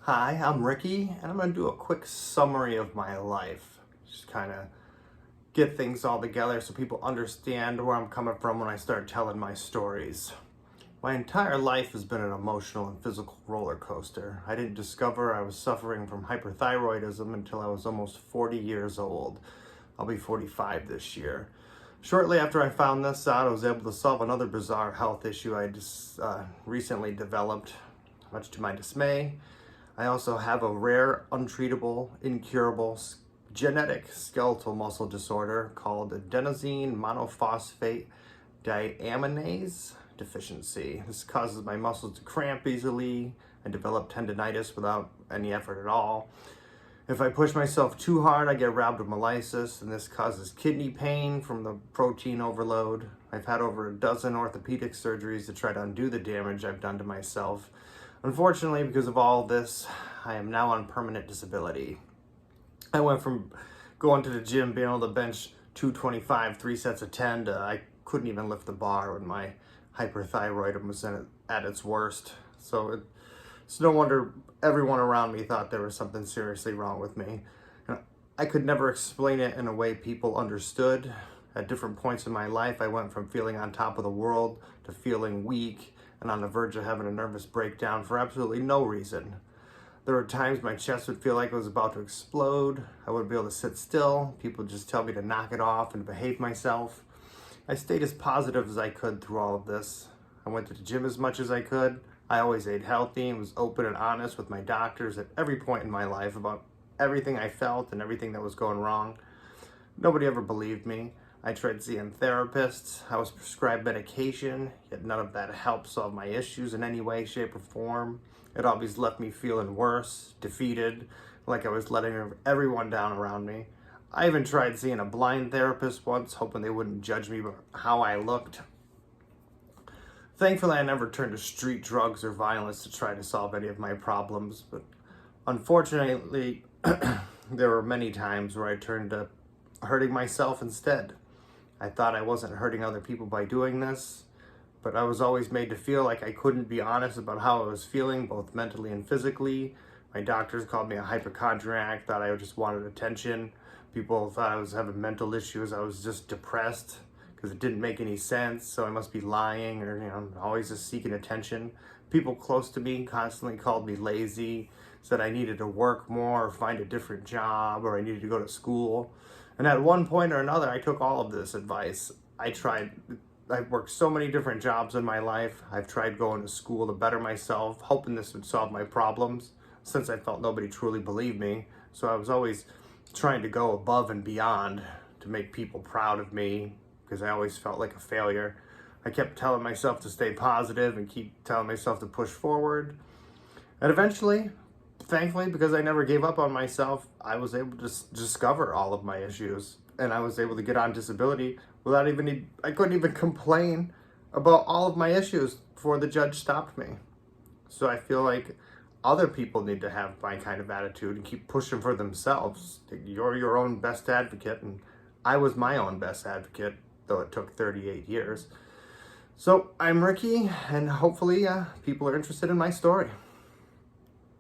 Hi, I'm Ricky, and I'm going to do a quick summary of my life. Just kind of get things all together so people understand where I'm coming from when I start telling my stories. My entire life has been an emotional and physical roller coaster. I didn't discover I was suffering from hyperthyroidism until I was almost 40 years old. I'll be 45 this year. Shortly after I found this out, I was able to solve another bizarre health issue I just recently developed, much to my dismay. I also have a rare, untreatable, incurable genetic skeletal muscle disorder called adenosine monophosphate dehydrogenase deficiency. This causes my muscles to cramp easily and develop tendonitis without any effort at all. If I push myself too hard, I get rhabdomyolysis, and this causes kidney pain from the protein overload. I've had over a dozen orthopedic surgeries to try to undo the damage I've done to myself. Unfortunately, because of all this, I am now on permanent disability. I went from going to the gym, being able to bench 225, 3 sets of 10, to I couldn't even lift the bar when my hyperthyroidism was at its worst. So it's no wonder everyone around me thought there was something seriously wrong with me. I could never explain it in a way people understood. At different points in my life, I went from feeling on top of the world to feeling weak and on the verge of having a nervous breakdown for absolutely no reason. There were times my chest would feel like it was about to explode. I wouldn't be able to sit still. People would just tell me to knock it off and behave myself. I stayed as positive as I could through all of this. I went to the gym as much as I could. I always ate healthy and was open and honest with my doctors at every point in my life about everything I felt and everything that was going wrong. Nobody ever believed me. I tried seeing therapists. I was prescribed medication, yet none of that helped solve my issues in any way, shape, or form. It always left me feeling worse, defeated, like I was letting everyone down around me. I even tried seeing a blind therapist once, hoping they wouldn't judge me by how I looked. Thankfully, I never turned to street drugs or violence to try to solve any of my problems, but unfortunately, there were many times where I turned to hurting myself instead. I thought I wasn't hurting other people by doing this, but I was always made to feel like I couldn't be honest about how I was feeling, both mentally and physically. My doctors called me a hypochondriac, thought I just wanted attention. People thought I was having mental issues. I was just depressed because it didn't make any sense, so I must be lying or, always just seeking attention. People close to me constantly called me lazy, said I needed to work more or find a different job or I needed to go to school. And at one point or another, I took all of this advice. I've worked so many different jobs in my life. I've tried going to school to better myself, hoping this would solve my problems, since I felt nobody truly believed me. So I was always trying to go above and beyond to make people proud of me, because I always felt like a failure. I kept telling myself to stay positive and keep telling myself to push forward. And eventually, thankfully, because I never gave up on myself, I was able to discover all of my issues, and I was able to get on disability without I couldn't even complain about all of my issues before the judge stopped me. So I feel like other people need to have my kind of attitude and keep pushing for themselves. You're your own best advocate, and I was my own best advocate, though it took 38 years. So I'm Ricky, and hopefully people are interested in my story.